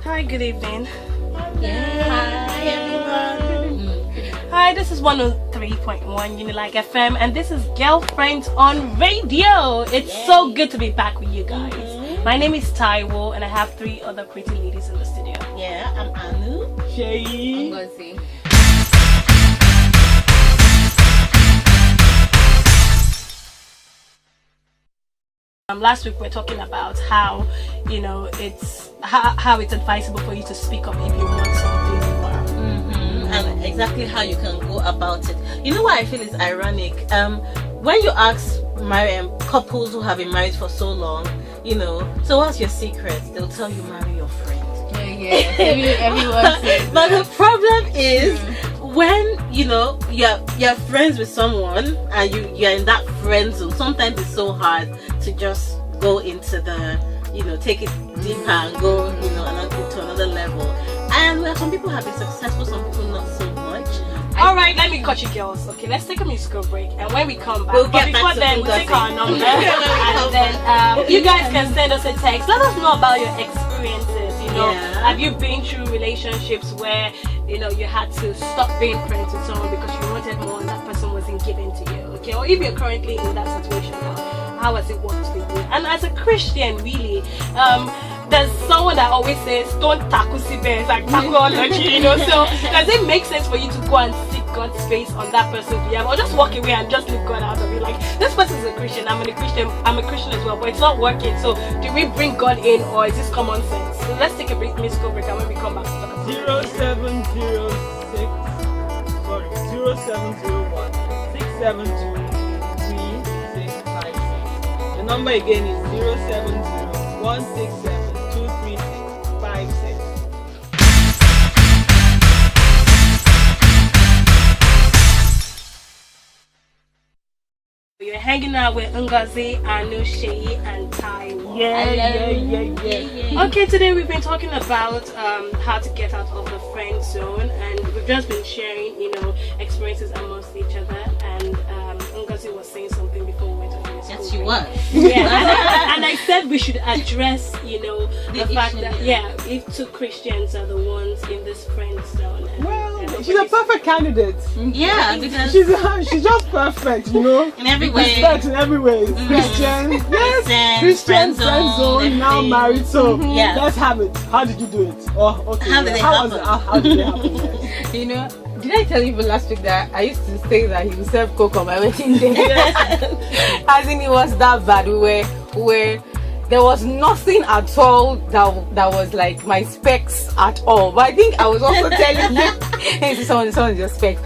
Hi, good evening. Hi everyone. Hi, this is 103.1 Unilike FM, and this is Girlfriends on Radio. It's so good to be back with you guys. My name is Taiwo, and I have 3 other pretty ladies in the studio. Yeah, I'm Anu. Shay. Ngozi. Last week we were talking about how, it's how it's advisable for you to speak up if you want something more. And exactly how you can go about it. You know what I feel is ironic? When you ask couples who have been married for so long, so what's your secret? They'll tell you marry your friend. Yeah. Everyone says But that. the problem is when you're friends with someone and you're in that friend zone, sometimes it's so hard to just go into the take it deeper and go to another level. And where some people have been successful, some people not so much. Alright, let me cut you girls. Okay, let's take a musical break, and when we come back, We'll but get before back to then, we'll Ngozi. take our number, and then you guys can send us a text. Let us know about your experiences. Yeah. Have you been through relationships where you had to stop being friends with someone because you wanted more and that person wasn't giving to you? Okay, or if you're currently in that situation now, how has it worked for you? And as a Christian, really, there's someone that always says, "Don't tackle bears like tackleology," So does it make sense for you to go and seek God's face on that person's behalf, or just walk away and just leave God out of it? Like, this person's a Christian, I'm a Christian as well, but it's not working. So do we bring God in, or is this common sense? So let's take a musical break, and when we come back, 0701 672 3656. The number again is 070 167 23656. You're hanging out with Ngozi, Anu, Shay, and Taiwo. Yeah. Okay, today we've been talking about how to get out of the friend zone, and we've just been sharing, experiences amongst each other. And Ngozi was saying something before we went to finish. Yes, you were. Yeah, and I said we should address, the fact issue, that if 2 Christians are the ones in this friend zone. And, Well, she's a perfect candidate. Yeah, because She's just perfect, in every way. Respect in every way. Christian, yes, Christian, friend zone, now everything. married. So Yeah. let's have it. How did you do it? Oh, okay. How did it was happen? How did it happen? Did I tell you last week that I used to say that he would serve coke on my wedding day? As in, it was that bad. We there was nothing at all that was like my specs at all. But I think I was also telling you, hey, someone's your specs.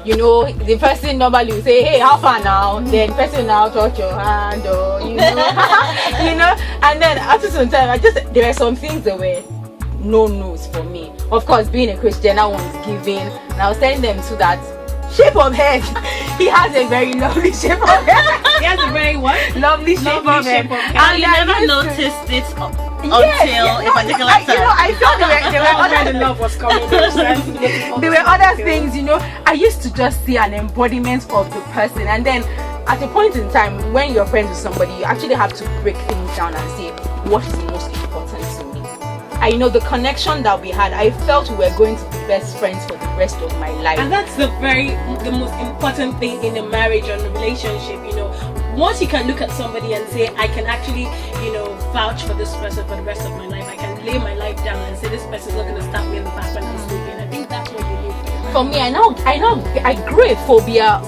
The person normally will say, "Hey, how far now?" Then the person will now touch your hand, or And then after some time, there were some things that were no news for me. Of course, being a Christian, I was giving, and I was telling them to that shape of head. He has a very lovely shape of head. He has a very what? Lovely shape of head. And you never noticed it until a particular time. I felt there were other The love was coming. there were other things, I used to just see an embodiment of the person, and then at a point in time when you're friends with somebody, you actually have to break things down and say what is most important to me. The connection that we had, I felt we were going to be best friends for the rest of my life. And that's the most important thing in a marriage or a relationship. Once you can look at somebody and say, I can actually, vouch for this person for the rest of my life. I can lay my life down and say this person's not going to stab me in the back when I'm sleeping. I think that's what you need. For me, I grew a phobia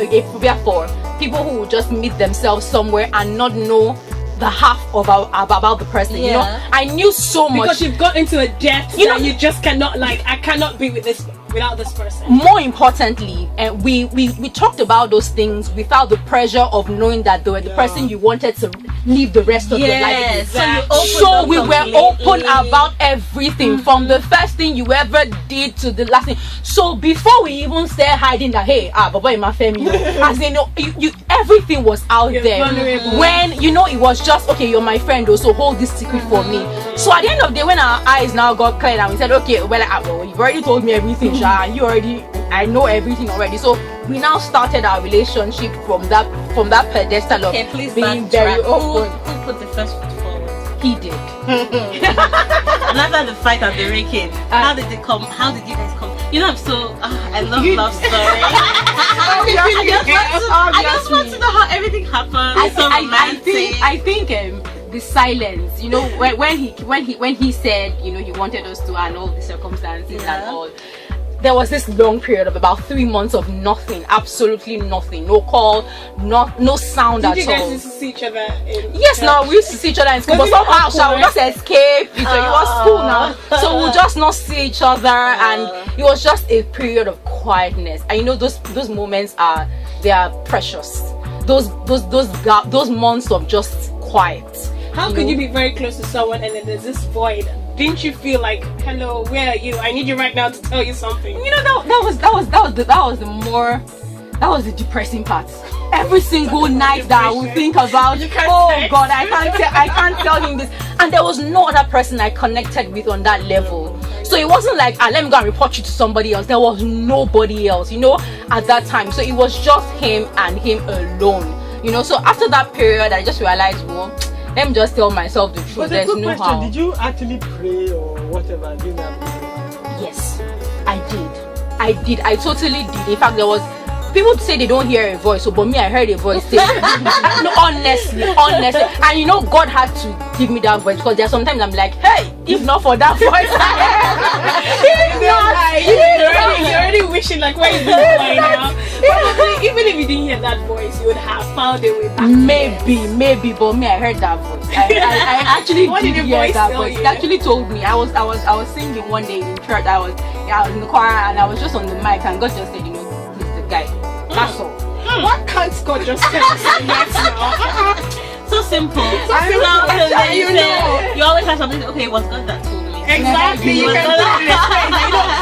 for people who will just meet themselves somewhere and not know the half about the person. I knew so much because you've got into a depth that you just cannot, I cannot be with this without this person. More importantly, we talked about those things without the pressure of knowing that they were the person you wanted to live the rest of your life with. So we were open about everything, from the first thing you ever did to the last thing. So before we even started hiding that, hey, Baba in my family, as in, you everything was out there. Vulnerable. When it was just, okay, you're my friend, so hold this secret for me. So at the end of the day, when our eyes now got clear and we said, okay, well, you've already told me everything, Sha, and I know everything already. So we now started our relationship from that pedestal of Okay, please being backtrack. very open. Who put the first foot forward? He did. And after the fight at the Raking, how did it come? How did you guys come? You know, I'm so I love love story. I just want to know how everything happened. I think the silence, you know, when he said, you know, he wanted us to, and all the circumstances and all. There was this long period of about 3 months of nothing, absolutely nothing, no call, no sound at all. Did you guys used to see each other in Yes, no, we used to see each other in school, but somehow shall we just escape? It was school now, so we'll just not see each other, and it was just a period of quietness. And you know, those moments are precious. Those months of just quiet. How could you be very close to someone and then there's this void? Didn't you feel like, hello, where are you? I need you right now to tell you something. You know, that was the depressing part. Every single night that I would think about, oh God, I can't tell him this. And there was no other person I connected with on that level. So it wasn't like, let me go and report you to somebody else. There was nobody else, you know, at that time. So it was just him and him alone, you know. So after that period, I just realized, well, let me just tell myself the truth. But there's no how. Did you actually pray or whatever during that period? Yes, I did. I totally did. In fact, there was people say they don't hear a voice, but me, I heard a voice. No, honestly. And you know, God had to give me that voice, because there's sometimes I'm like, hey, if not for that voice, you're already wishing like, where is this boy now? Probably, even if you didn't hear that voice, you would have found a way back. Maybe, but me, I heard that voice. I actually What did did the hear voice that tell voice. you? It actually told me. I was singing one day in church. I was in the choir, and I was just on the mic, and God just said, you know, he's the guy. That's all. What can't God just tell us yes now? So simple. You know. You always have something. Okay, it was God that told me. Exactly. You can do this.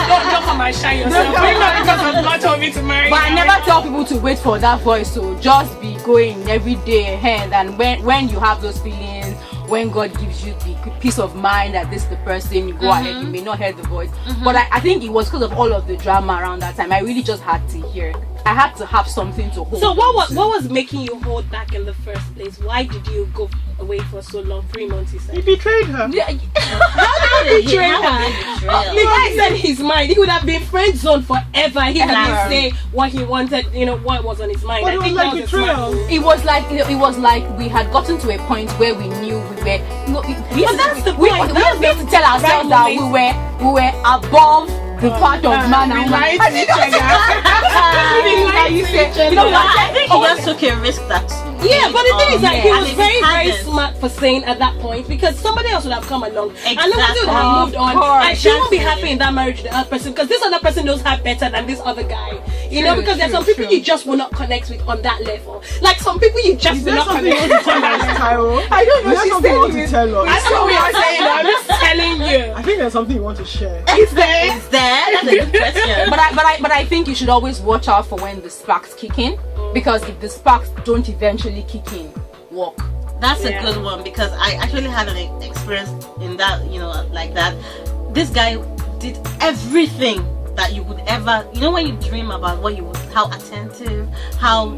Don't come and shine yourself. Maybe not because God told me to marry. But I never tell people to wait for that voice. So just be going every day ahead, and when you have those feelings, when God gives you the peace of mind that this is the person, you go ahead. You may not hear the voice, but I think it was because of all of the drama around that time. I really just had to hear. I had to have something to hold. So what was making you hold back in the first place? Why did you go away for so long? 3 months, he He said. betrayed her. How did he betray her? The guy said his mind. He would have been friend zoned forever. He didn't say what he wanted. You know what was on his mind. But I it was think like that was a betrayal. smart move. It was like we had gotten to a point where we knew we were. But that's the we point. used to tell ourselves that we were above the part of man and woman. I think He just took a risk that. yeah, but the thing is that he and was if very, he very hadn't- smart for saying at that point, because somebody else would have come along and nobody Exactly. would have moved on. Of course, And she won't be exactly. happy in that marriage with the other person, because this other person knows her better than this other guy. You know, True, because there's true, some people true. you just will not connect with on that level. Like some people you just Is will there not something you connect want to with on tell that us, level. Cairo? I don't know. Is there She's something you want to saying tell I us? don't know what you're saying. I'm just telling you. I think there's something you want to share. Is there? Is there? That's a good question. But I think you should always watch out for when the sparks kick in, because if the sparks don't eventually kick in, walk. That's Yeah. a good one, because I actually had an experience in that, you know, like that. This guy did everything that you would ever, you know, when you dream about what you would, how attentive, how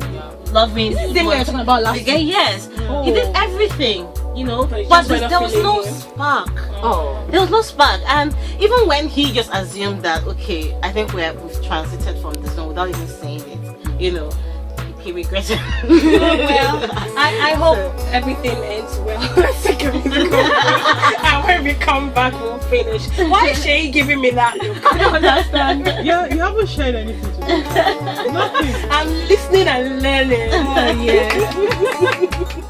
loving. This is the thing we were talking about last The guy, yes, he did everything, you know, But he but just went there off was feeling no you. spark. Oh. There was no spark, and even when he just assumed that, okay, I think we've transited from this one without even saying it, you know, he regretted. Well, I hope everything ends well. And when we come back, we'll finish. Why is Shay giving me that look? I don't understand. Yeah, you haven't shared anything to me. Nothing. I'm listening and learning. Oh, yeah.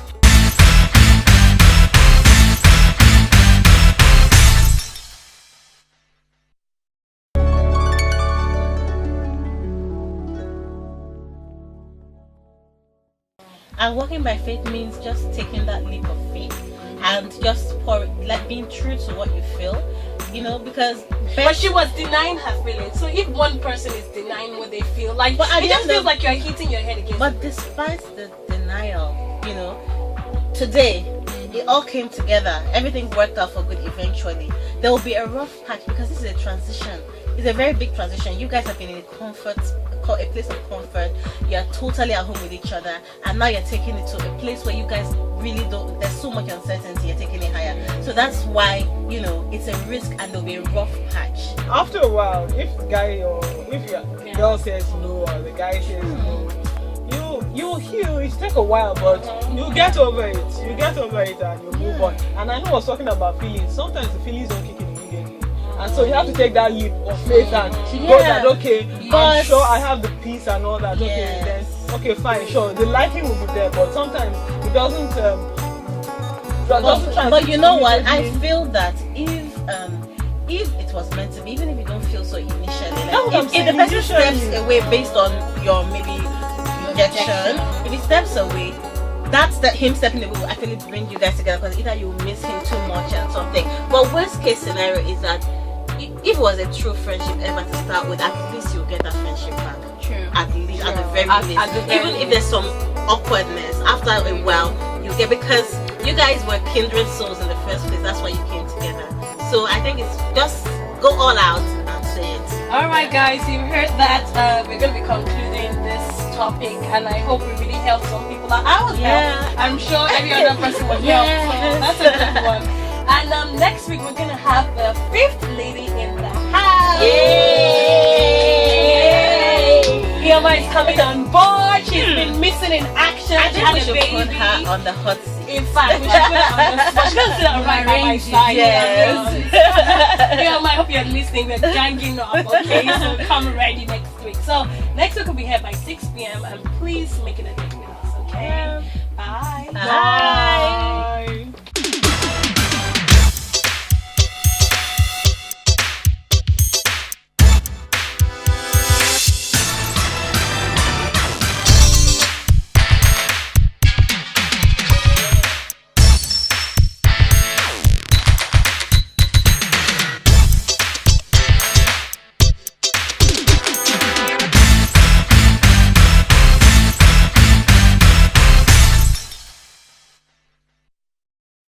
And walking by faith means just taking that leap of faith and just like being true to what you feel, you know, because But she was denying her feelings. So if one person is denying what they feel, like But at it the just end feels of- like you're hitting your head against. but despite the denial, you know, today it all came together. Everything worked out for good eventually. There will be a rough patch because this is a transition. It's a very big transition. You guys have been in a place of comfort. You're totally at home with each other, and now you're taking it to a place where you guys really don't. There's so much uncertainty. You're taking it higher. So that's why it's a risk, and there'll be a rough patch. After a while, if the guy or if your girl says no or the guy says no, you'll heal. It take a while, but you'll get over it. You get over it and you move on. And I know I was talking about feelings. Sometimes the feelings don't kick in immediately, and so you have to take that leap of faith and go that I'm sure I have the peace and all that. Okay, then fine, sure. The liking will be there, but sometimes it doesn't. But you know what? I feel that if it was meant to be, even if you don't feel so initially, like if the person steps away based on your maybe rejection, if he steps away, that's him stepping away will actually bring you guys together, because either you miss him too much and something. But worst case scenario is that if it was a true friendship ever to start with, at least you'll get that friendship back. True. At least, at the very least. Even if there's some awkwardness, after a while, you get, because you guys were kindred souls in the first place. That's why you came together. So I think it's just go all out and say it. Alright guys, you've heard that. We're going to be concluding this topic, and I hope we really helped some people out. I was helped. I'm sure every other person was helped. So that's a good one. And next week we're going to have the 5th lady in the house. Yay! Ioma is coming on board. She's been missing in action. I think we should put her on the hot seat. In fact, we should put her on the spot. She's going to sit right by my side. Yes. Ioma, I hope you're listening. We're ganging up, okay? So come ready next week. So next week we'll be here by 6 p.m. and please make it a date with us, okay? Bye. Bye.